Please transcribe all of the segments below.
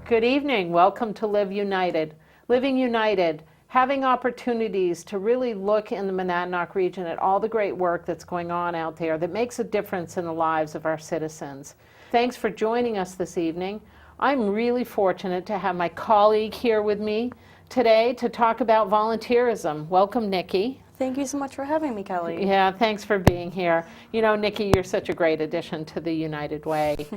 Good evening. Welcome to Live United. Living United, having opportunities to really look in the Monadnock region at all the great work that's going on out there that makes a difference in the lives of our citizens. Thanks for joining us this evening. I'm really fortunate to have my colleague here with me today to talk about volunteerism. Welcome, Nikki. Thank you so much for having me, Kelly. Yeah, thanks for being here. You know, Nikki, you're such a great addition to the United Way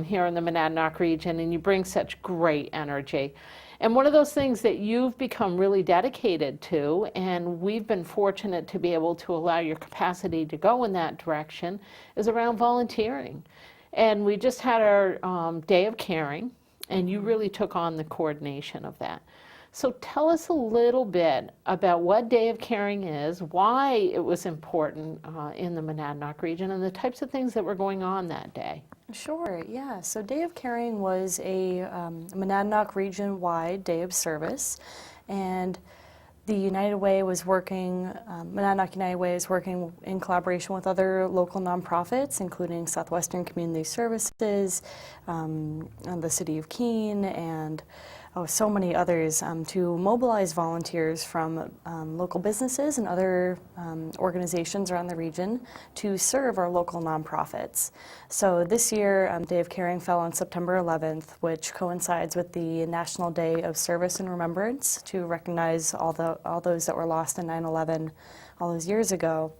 here in the Monadnock region, and you bring such great energy. And one of those things that you've become really dedicated to, and we've been fortunate to be able to allow your capacity to go in that direction, is around volunteering. And we just had our Day of Caring, and you really took on the coordination of that. So tell us a little bit about what Day of Caring is, why it was important in the Monadnock region, and the types of things that were going on that day. Sure, yeah. So Day of Caring was a Monadnock region-wide day of service, and the United Way was working, Monadnock United Way is working in collaboration with other local nonprofits, including Southwestern Community Services, and the City of Keene, and so many others, to mobilize volunteers from local businesses and other organizations around the region to serve our local nonprofits. So this year, Day of Caring fell on September 11th, which coincides with the National Day of Service and Remembrance to recognize all those that were lost in 9/11 all those years ago.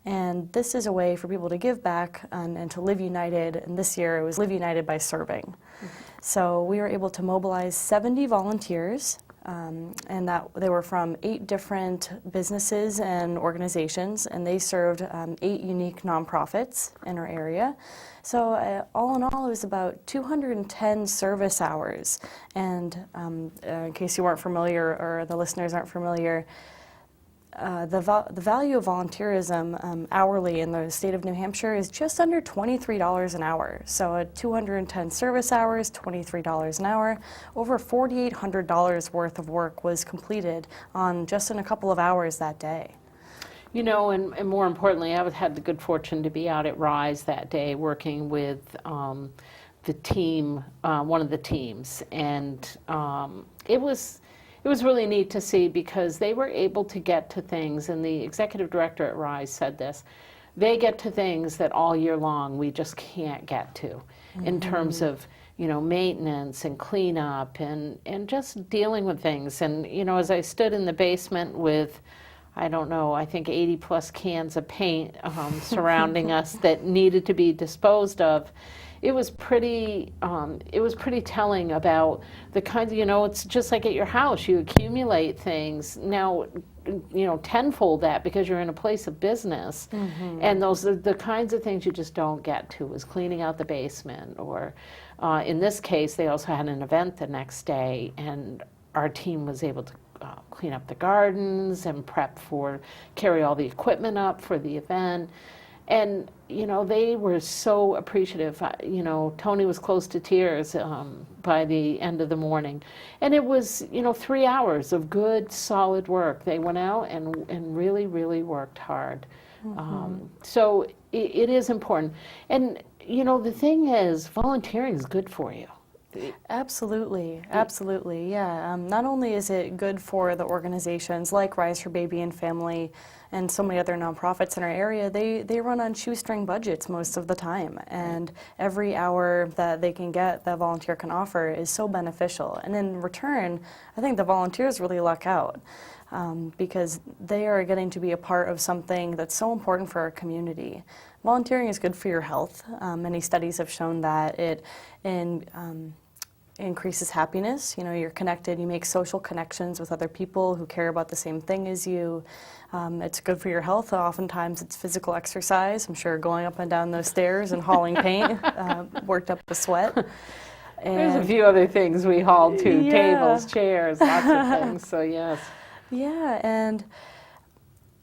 And this is a way for people to give back and to live united. And this year it was Live United by Serving. Mm-hmm. So we were able to mobilize 70 volunteers, and that they were from 8 different businesses and organizations, and they served 8 unique nonprofits in our area. So all in all, it was about 210 service hours. And in case you weren't familiar, or the listeners aren't familiar, the value of volunteerism hourly in the state of New Hampshire is just under $23 an hour. So at 210 service hours, $23 an hour, over $4,800 worth of work was completed just in a couple of hours that day. You know, and more importantly, I had the good fortune to be out at RISE that day working with the team, one of the teams, and it was really neat to see because they were able to get to things, and the executive director at RISE said this, they get to things that all year long we just can't get to in terms of, you know, maintenance and cleanup and just dealing with things. And, you know, as I stood in the basement with, I don't know, I think 80 plus cans of paint surrounding us that needed to be disposed of, it was pretty telling about the kinds of, you know, it's just like at your house, you accumulate things. Now, you know, tenfold that because you're in a place of business. Mm-hmm. And those are the kinds of things you just don't get to, is cleaning out the basement. Or in this case, they also had an event the next day, and our team was able to clean up the gardens and carry all the equipment up for the event. And, you know, they were so appreciative. You know, Tony was close to tears by the end of the morning. And it was, you know, 3 hours of good, solid work. They went out and really, really worked hard. Mm-hmm. So it is important. And, you know, the thing is, volunteering is good for you. Absolutely, absolutely, yeah. Not only is it good for the organizations like Rise for Baby and Family and so many other nonprofits in our area, they run on shoestring budgets most of the time, and every hour that they can get, that volunteer can offer, is so beneficial. And in return, I think the volunteers really luck out because they are getting to be a part of something that's so important for our community. Volunteering is good for your health. Many studies have shown that it increases happiness. You know, you're connected, you make social connections with other people who care about the same thing as you. It's good for your health. Oftentimes it's physical exercise. I'm sure going up and down those stairs and hauling paint worked up the sweat. And there's a few other things we hauled too, tables, chairs, lots of things, so yes. Yeah, and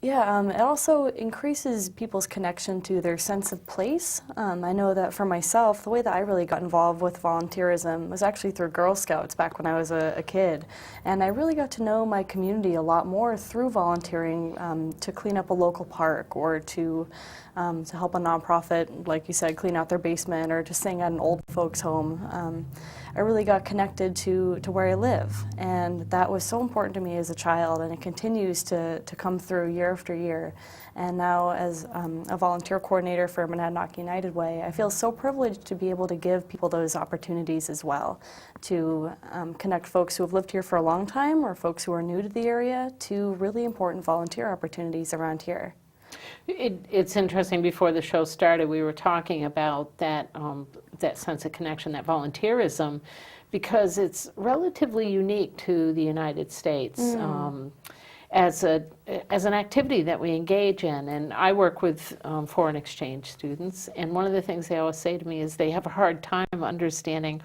Yeah, it also increases people's connection to their sense of place. I know that for myself, the way that I really got involved with volunteerism was actually through Girl Scouts back when I was a kid. And I really got to know my community a lot more through volunteering to clean up a local park or to help a nonprofit, like you said, clean out their basement or to sing at an old folks home. I really got connected to where I live, and that was so important to me as a child, and it continues to come through year after year. And now as a volunteer coordinator for Monadnock United Way, I feel so privileged to be able to give people those opportunities as well, to connect folks who have lived here for a long time or folks who are new to the area to really important volunteer opportunities around here. It's interesting, before the show started, we were talking about that, that sense of connection, that volunteerism, because it's relatively unique to the United States as an activity that we engage in. And I work with foreign exchange students, and one of the things they always say to me is they have a hard time understanding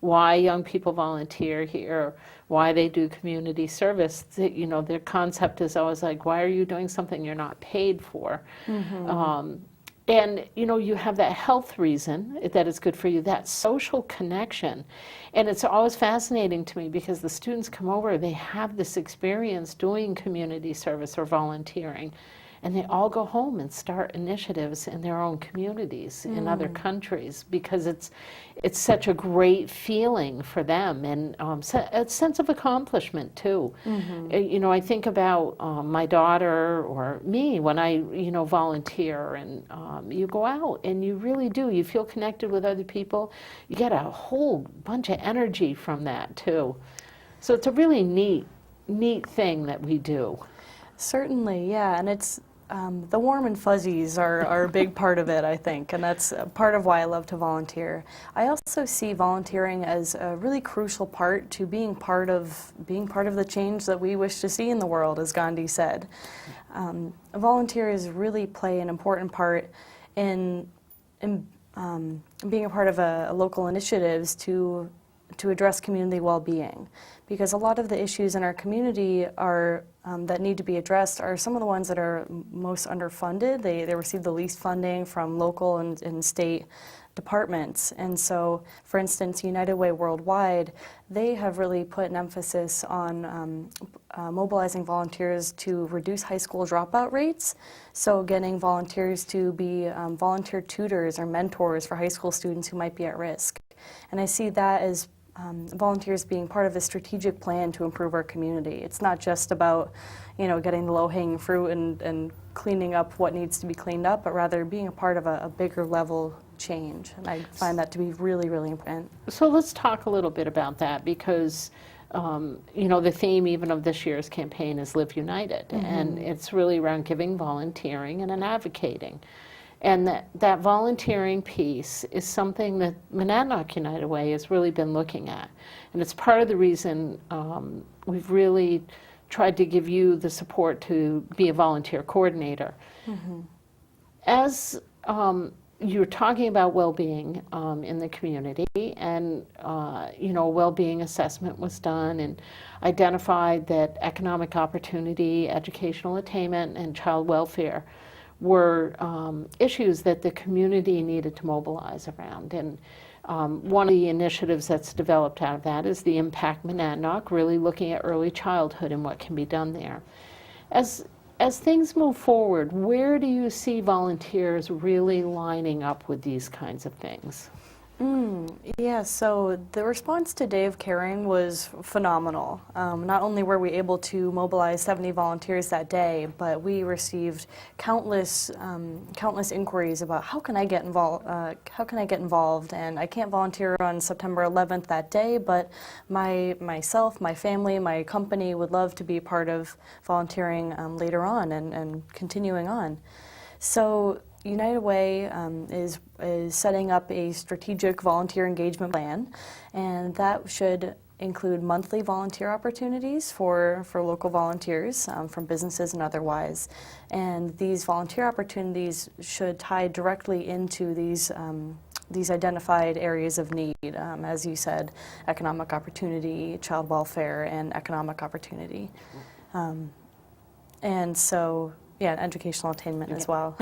why young people volunteer here, why they do community service. You know, their concept is always like, why are you doing something you're not paid for? And, you know, you have that health reason that is good for you, that social connection. And it's always fascinating to me because the students come over, they have this experience doing community service or volunteering, and they all go home and start initiatives in their own communities in other countries, because it's such a great feeling for them, and a sense of accomplishment too. You know, I think about my daughter or me when I, you know, volunteer, and you go out and you really do. You feel connected with other people. You get a whole bunch of energy from that too. So it's a really neat thing that we do. Certainly, yeah, and it's the warm and fuzzies are a big part of it, I think, and that's part of why I love to volunteer. I also see volunteering as a really crucial part to being part of the change that we wish to see in the world, as Gandhi said. Volunteers really play an important part in being a part of a local initiatives to address community well-being, because a lot of the issues in our community are that need to be addressed are some of the ones that are most underfunded. They receive the least funding from local and state departments. And so, for instance, United Way Worldwide, they have really put an emphasis on mobilizing volunteers to reduce high school dropout rates. So getting volunteers to be volunteer tutors or mentors for high school students who might be at risk. And I see that as volunteers being part of a strategic plan to improve our community. It's not just about, you know, getting the low-hanging fruit and cleaning up what needs to be cleaned up, but rather being a part of a bigger level change. And I find that to be really, really important. So let's talk a little bit about that, because you know, the theme even of this year's campaign is Live United, and it's really around giving, volunteering, and advocating. And that volunteering piece is something that Monadnock United Way has really been looking at. And it's part of the reason we've really tried to give you the support to be a volunteer coordinator. As you're talking about well-being in the community, and you know, a well-being assessment was done and identified that economic opportunity, educational attainment, and child welfare were issues that the community needed to mobilize around. And one of the initiatives that's developed out of that is the Impact Monadnock, really looking at early childhood and what can be done there. As things move forward, where do you see volunteers really lining up with these kinds of things? Yeah, so the response to Day of Caring was phenomenal. Not only were we able to mobilize 70 volunteers that day, but we received countless inquiries about how can I get involved. And I can't volunteer on September 11th that day, but myself, my family, my company would love to be part of volunteering later on and continuing on. So United Way is setting up a strategic volunteer engagement plan, and that should include monthly volunteer opportunities for local volunteers from businesses and otherwise. And these volunteer opportunities should tie directly into these identified areas of need, as you said, economic opportunity, child welfare, and economic opportunity. And so yeah, educational attainment as well.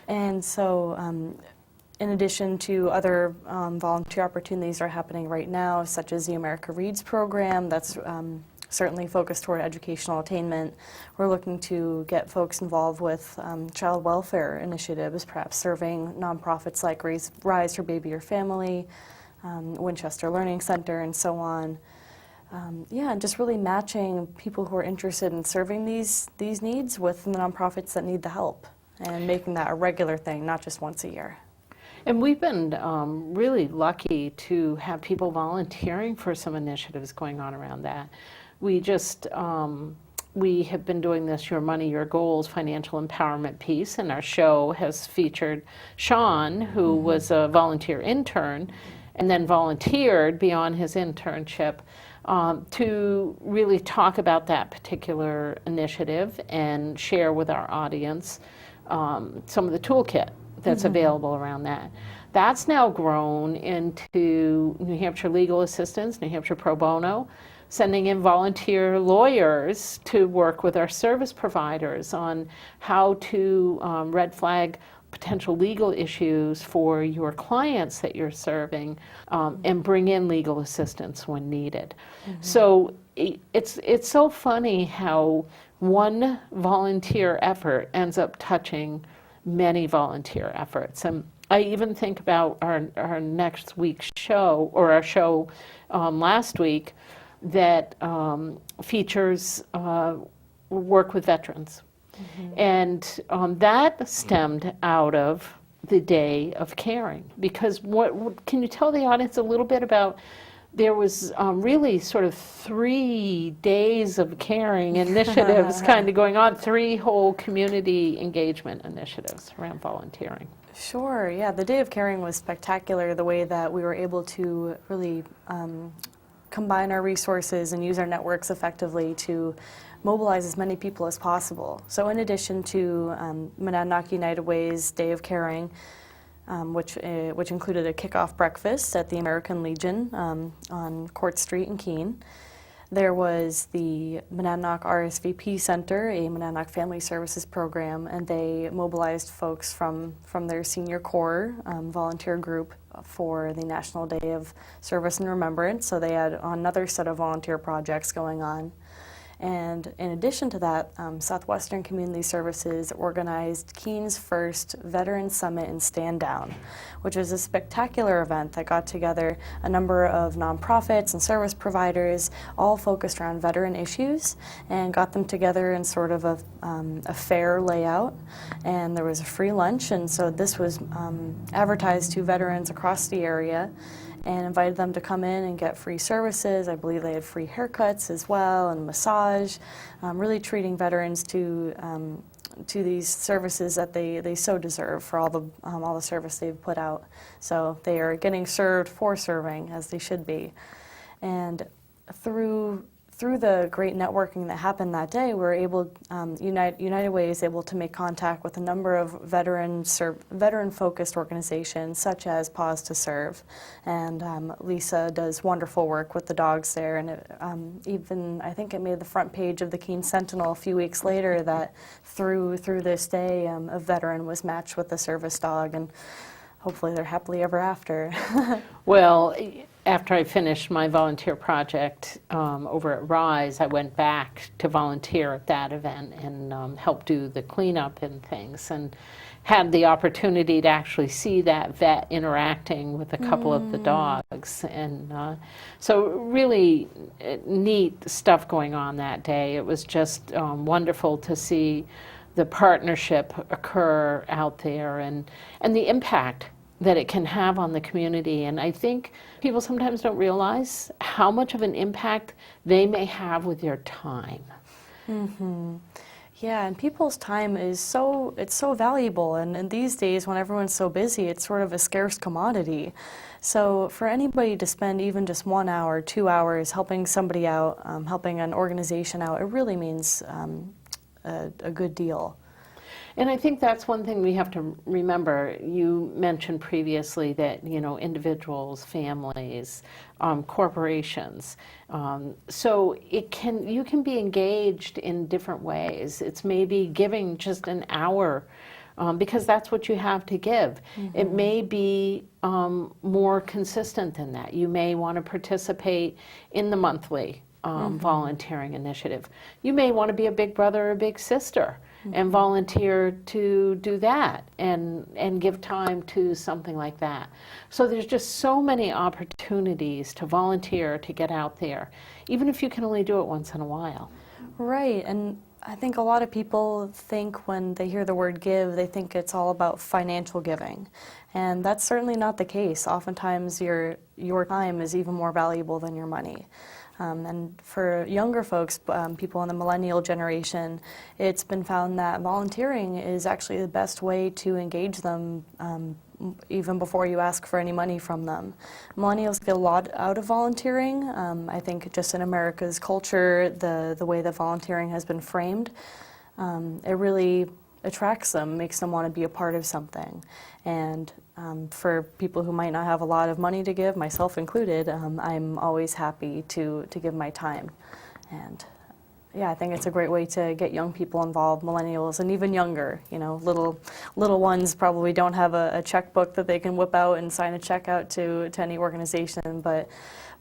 And so, in addition to other volunteer opportunities that are happening right now, such as the America Reads program, that's certainly focused toward educational attainment. We're looking to get folks involved with child welfare initiatives, perhaps serving nonprofits like Rise for Baby or Family, Winchester Learning Center, and so on. Yeah, and just really matching people who are interested in serving these needs with the nonprofits that need the help, and making that a regular thing, not just once a year. And we've been really lucky to have people volunteering for some initiatives going on around that. We just, we have been doing this Your Money, Your Goals financial empowerment piece, and our show has featured Sean, who was a volunteer intern, and then volunteered beyond his internship to really talk about that particular initiative and share with our audience some of the toolkit that's available around that. That's now grown into New Hampshire Legal Assistance, New Hampshire Pro Bono, sending in volunteer lawyers to work with our service providers on how to red flag potential legal issues for your clients that you're serving, and bring in legal assistance when needed. So it's so funny how one volunteer effort ends up touching many volunteer efforts. And I even think about our next week's show, or our show last week, that features work with veterans. And that stemmed out of the Day of Caring. Because what can you tell the audience a little bit about, there was really sort of 3 days of caring initiatives kind of going on, 3 whole community engagement initiatives around volunteering. Sure, yeah, the Day of Caring was spectacular, the way that we were able to really combine our resources and use our networks effectively to mobilize as many people as possible. So in addition to Monadnock United Way's Day of Caring, which included a kickoff breakfast at the American Legion on Court Street in Keene, there was the Monadnock RSVP Center, a Monadnock Family Services program, and they mobilized folks from their senior corps volunteer group for the National Day of Service and Remembrance. So they had another set of volunteer projects going on. And in addition to that, Southwestern Community Services organized Keene's first Veteran Summit and Stand Down, which was a spectacular event that got together a number of nonprofits and service providers, all focused around veteran issues, and got them together in sort of a fair layout. And there was a free lunch, and so this was advertised to veterans across the area, and invited them to come in and get free services. I believe they had free haircuts as well, and massage, really treating veterans to these services that they so deserve for all the service they've put out. So they are getting served for serving, as they should be. And through the great networking that happened that day, we were able, United Way is able to make contact with a number of veteran-focused organizations, such as Pause to Serve. And Lisa does wonderful work with the dogs there. And it, even, I think it made the front page of the Keene Sentinel a few weeks later that through this day, a veteran was matched with a service dog. And hopefully they're happily ever after. Well, after I finished my volunteer project over at Rise, I went back to volunteer at that event and help do the cleanup and things, and had the opportunity to actually see that vet interacting with a couple of the dogs. And so really neat stuff going on that day. It was just wonderful to see the partnership occur out there, and the impact that it can have on the community. And I think people sometimes don't realize how much of an impact they may have with their time. Yeah, and people's time is so valuable, and these days when everyone's so busy, it's sort of a scarce commodity. So for anybody to spend even just 1 hour, 2 hours helping somebody out, helping an organization out, it really means a good deal. And I think that's one thing we have to remember. You mentioned previously that, individuals, families, corporations. So you can be engaged in different ways. It's maybe giving just an hour because that's what you have to give. It may be more consistent than that. You may want to participate in the monthly volunteering initiative. You may want to be a big brother or a big sister and volunteer to do that and give time to something like that. So there's just so many opportunities to volunteer, to get out there, even if you can only do it once in a while. Right, and I think a lot of people think when they hear the word give, they think it's all about financial giving. And that's certainly not the case. Oftentimes your time is even more valuable than your money. And for younger folks, people in the millennial generation, it's been found that volunteering is actually the best way to engage them even before you ask for any money from them. Millennials get a lot out of volunteering. I think just in America's culture, the way that volunteering has been framed, it really attracts them, makes them want to be a part of something. And for people who might not have a lot of money to give, myself included, I'm always happy to give my time. And yeah, I think it's a great way to get young people involved, millennials, and even younger. Little ones probably don't have a checkbook that they can whip out and sign a check out to any organization, but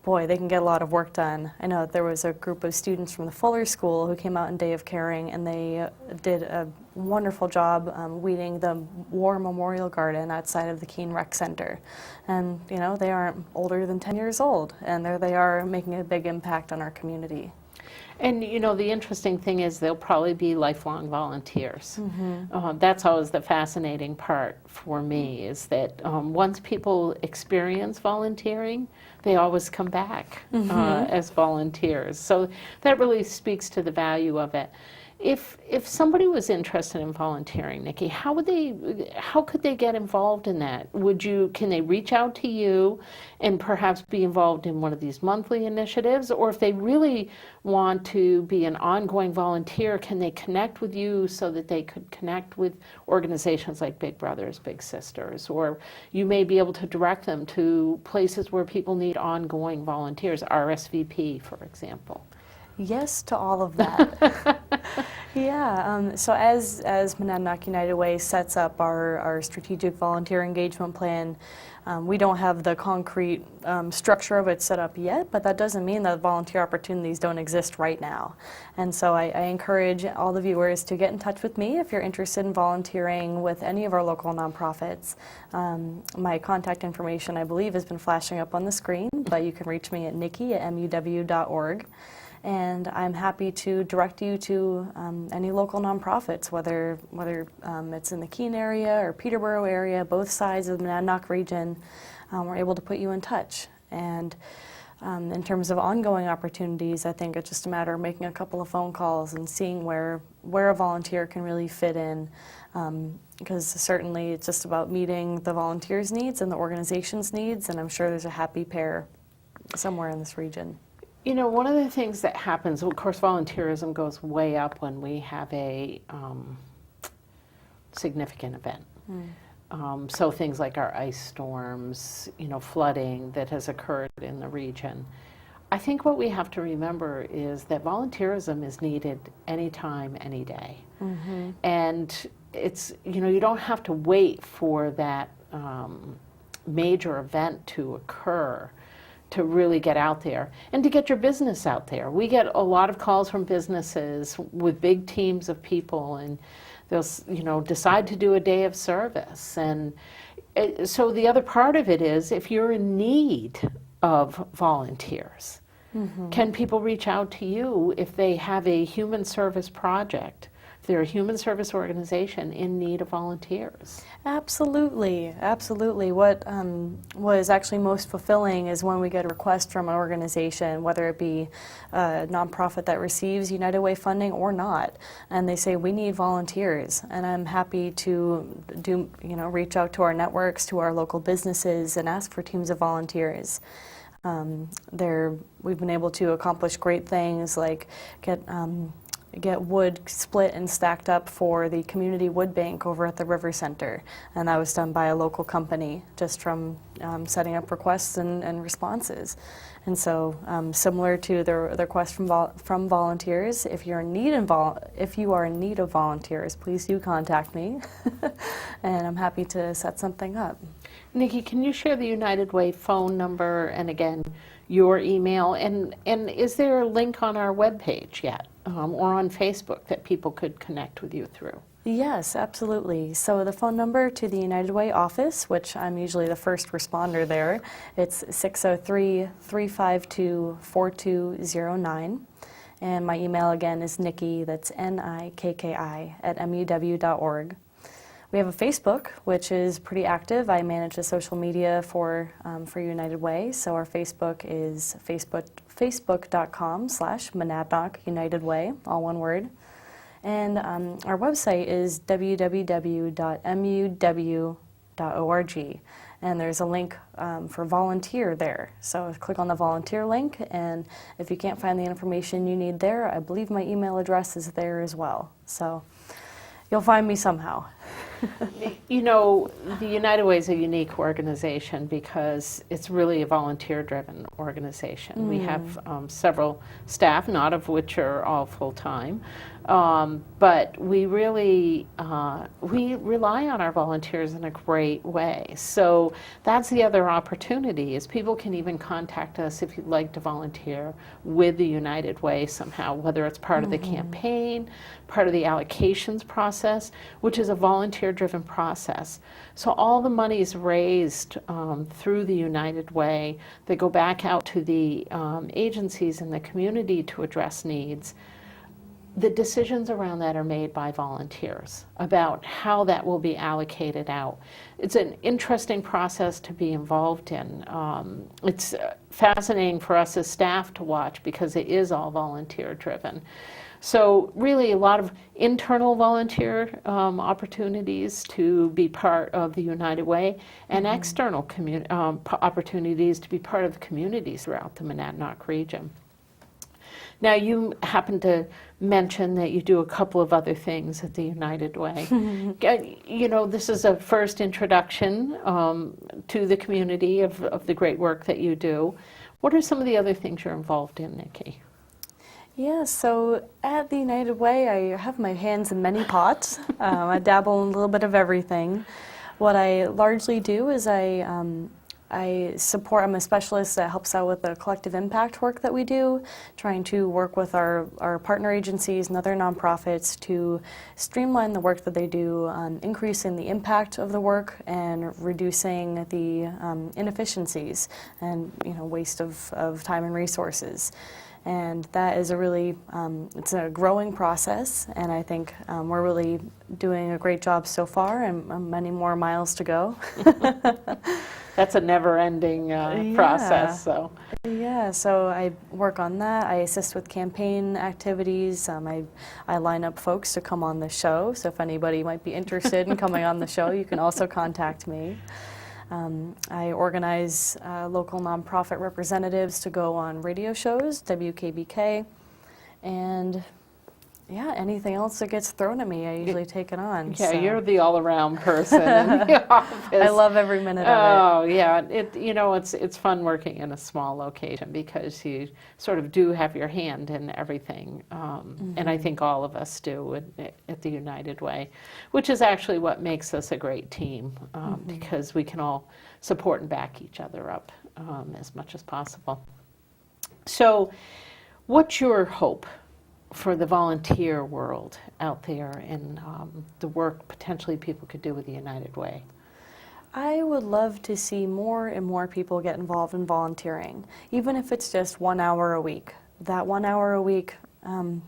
boy, they can get a lot of work done. I know that there was a group of students from the Fuller School who came out in Day of Caring, and they did a wonderful job weeding the War Memorial Garden outside of the Keene Rec Center. And, they aren't older than 10 years old, and there they are making a big impact on our community. And the interesting thing is they'll probably be lifelong volunteers. That's always the fascinating part for me, is that once people experience volunteering, they always come back as volunteers. So that really speaks to the value of it. If somebody was interested in volunteering, Nikki, how could they get involved in that? Can they reach out to you and perhaps be involved in one of these monthly initiatives? Or if they really want to be an ongoing volunteer, can they connect with you so that they could connect with organizations like Big Brothers, Big Sisters? Or you may be able to direct them to places where people need ongoing volunteers, RSVP, for example. Yes to all of that. Yeah, so as Monadnock United Way sets up our strategic volunteer engagement plan, we don't have the concrete structure of it set up yet, but that doesn't mean that volunteer opportunities don't exist right now. And so I encourage all the viewers to get in touch with me if you're interested in volunteering with any of our local nonprofits. My contact information, I believe, has been flashing up on the screen, but you can reach me at nikki@muw.org. And I'm happy to direct you to any local nonprofits, whether it's in the Keene area or Peterborough area, both sides of the Monadnock region. We're able to put you in touch. And in terms of ongoing opportunities, I think it's just a matter of making a couple of phone calls and seeing where a volunteer can really fit in. Because certainly it's just about meeting the volunteers' needs and the organization's needs, and I'm sure there's a happy pair somewhere in this region. One of the things that happens, of course, volunteerism goes way up when we have a significant event. So things like our ice storms, flooding that has occurred in the region. I think what we have to remember is that volunteerism is needed anytime, any day. And it's, you don't have to wait for that major event to occur to really get out there and to get your business out there. We get a lot of calls from businesses with big teams of people, and they'll decide to do a day of service. And so the other part of it is, if you're in need of volunteers, can people reach out to you if they have a human service project? If they're a human service organization in need of volunteers. Absolutely, absolutely. What was actually most fulfilling is when we get a request from an organization, whether it be a nonprofit that receives United Way funding or not, and they say, we need volunteers. And I'm happy to reach out to our networks, to our local businesses, and ask for teams of volunteers. We've been able to accomplish great things like get get wood split and stacked up for the community wood bank over at the River Center. And that was done by a local company, just from setting up requests and responses. And so, similar to the request from volunteers, if you're in need if you are in need of volunteers, please do contact me, and I'm happy to set something up. Nikki, can you share the United Way phone number and again your email? And is there a link on our webpage yet, or on Facebook that people could connect with you through? Yes, absolutely. So the phone number to the United Way office, which I'm usually the first responder there, it's 603-352-4209. And my email again is Nikki, that's Nikki, @muw.org. We have a Facebook, which is pretty active. I manage the social media for United Way. So our Facebook is facebook.com/Monadnock United Way, all one word. And our website is www.muw.org. And there's a link for volunteer there. So click on the volunteer link, and if you can't find the information you need there, I believe my email address is there as well. So you'll find me somehow. You know, the United Way is a unique organization because it's really a volunteer-driven organization. We have several staff, not of which are all full-time, but we really we rely on our volunteers in a great way. So that's the other opportunity, is people can even contact us if you'd like to volunteer with the United Way somehow, whether it's part of the campaign, part of the allocations process, which is a volunteer-driven process. So all the monies raised through the United Way, they go back out to the agencies in the community to address needs. The decisions around that are made by volunteers about how that will be allocated out. It's an interesting process to be involved in. It's fascinating for us as staff to watch because it is all volunteer driven. So really a lot of internal volunteer opportunities to be part of the United Way, and external opportunities to be part of the communities throughout the Monadnock region. Now, you happen to mention that you do a couple of other things at the United Way. You know, this is a first introduction to the community of the great work that you do. What are some of the other things you're involved in, Nikki? Yeah, so at the United Way, I have my hands in many pots. I dabble in a little bit of everything. What I largely do is I support, I'm a specialist that helps out with the collective impact work that we do, trying to work with our partner agencies and other nonprofits to streamline the work that they do, increasing the impact of the work and reducing the inefficiencies and waste of time and resources. And that is a really, it's a growing process, and I think we're really doing a great job so far, and many more miles to go. That's a never-ending process. So yeah, so I work on that. I assist with campaign activities. I line up folks to come on the show, so if anybody might be interested in coming on the show, you can also contact me. I organize local nonprofit representatives to go on radio shows, WKBK, and yeah, anything else that gets thrown at me, I usually take it on. yeah, so. you're the all-around person in the office. I love every minute of it. Oh yeah, it's fun working in a small location because you sort of do have your hand in everything, and I think all of us do at the United Way, which is actually what makes us a great team, because we can all support and back each other up as much as possible. So, what's your hope for the volunteer world out there and the work potentially people could do with the United Way? I would love to see more and more people get involved in volunteering, even if it's just 1 hour a week. That 1 hour a week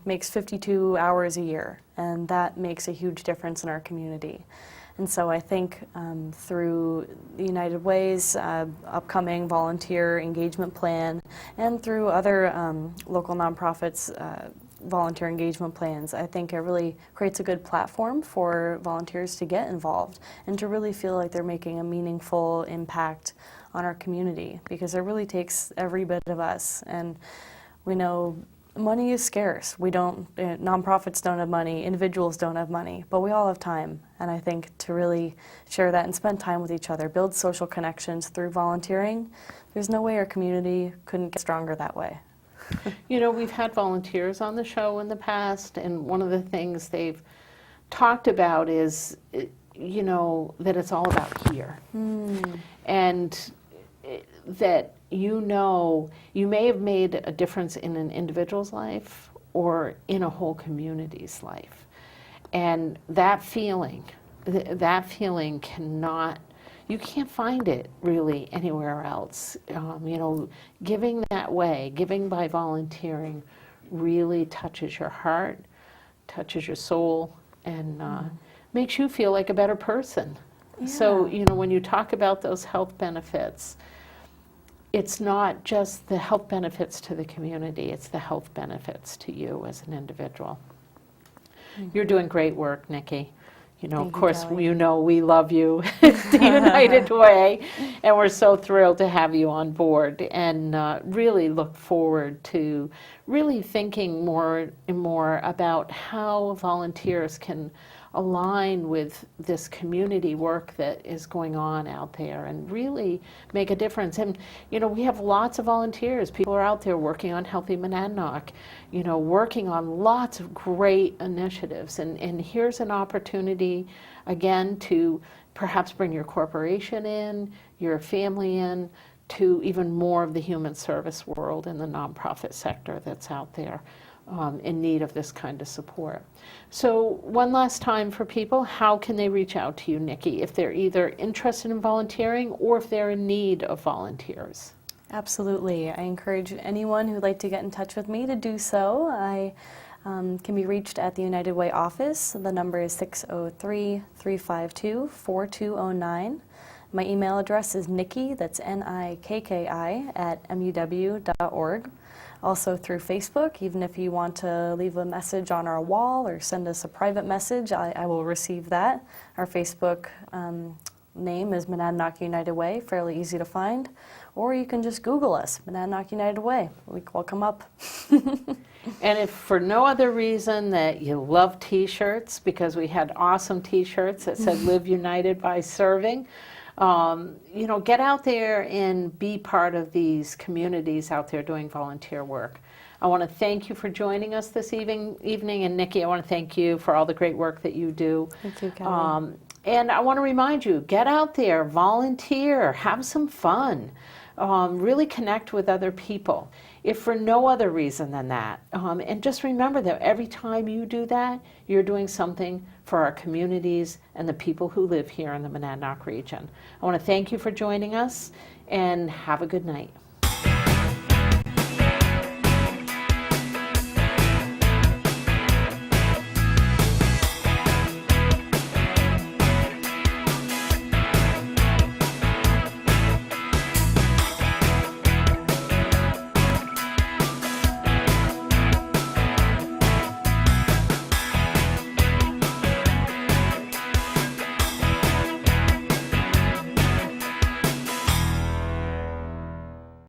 makes 52 hours a year, and that makes a huge difference in our community. And so I think through the United Way's upcoming volunteer engagement plan and through other local nonprofits' volunteer engagement plans, I think it really creates a good platform for volunteers to get involved and to really feel like they're making a meaningful impact on our community, because it really takes every bit of us. And we know money is scarce. We don't, nonprofits don't have money, individuals don't have money, but we all have time. And I think to really share that and spend time with each other, build social connections through volunteering, there's no way our community couldn't get stronger that way. You know, we've had volunteers on the show in the past, and one of the things they've talked about is, you know, that it's all about here. And that, you know, you may have made a difference in an individual's life or in a whole community's life. And that feeling cannot, you can't find it really anywhere else. You know, giving that way, giving by volunteering, really touches your heart, touches your soul, and makes you feel like a better person. Yeah. So, you know, when you talk about those health benefits, it's not just the health benefits to the community, it's the health benefits to you as an individual. You're doing great work, Nikki. You know, Thank of you, course, Kelly. you know we love you, the United Way, and we're so thrilled to have you on board, and really look forward to really thinking more and more about how volunteers can align with this community work that is going on out there and really make a difference. And, you know, we have lots of volunteers. People are out there working on Healthy Monadnock, you know, working on lots of great initiatives. And here's an opportunity, again, to perhaps bring your corporation in, your family in, to even more of the human service world and the nonprofit sector that's out there. In need of this kind of support. So one last time for people, how can they reach out to you, Nikki, if they're either interested in volunteering or if they're in need of volunteers? Absolutely. I encourage anyone who'd like to get in touch with me to do so. I can be reached at the United Way office. The number is 603-352-4209. My email address is Nikki, that's Nikki, at MUW.org. Also through Facebook, even if you want to leave a message on our wall or send us a private message, I will receive that. Our Facebook name is Monadnock United Way, fairly easy to find. Or you can just Google us, Monadnock United Way. We'll come up. And if for no other reason that you love t-shirts, because we had awesome t-shirts that said Live United by Serving, you know, get out there and be part of these communities out there doing volunteer work. I want to thank you for joining us this evening, and Nikki, I want to thank you for all the great work that you do. Thank you, Kelly. And I want to remind you, get out there, volunteer, have some fun, really connect with other people, if for no other reason than that. And just remember that every time you do that, you're doing something for our communities and the people who live here in the Monadnock region. I want to thank you for joining us, and have a good night.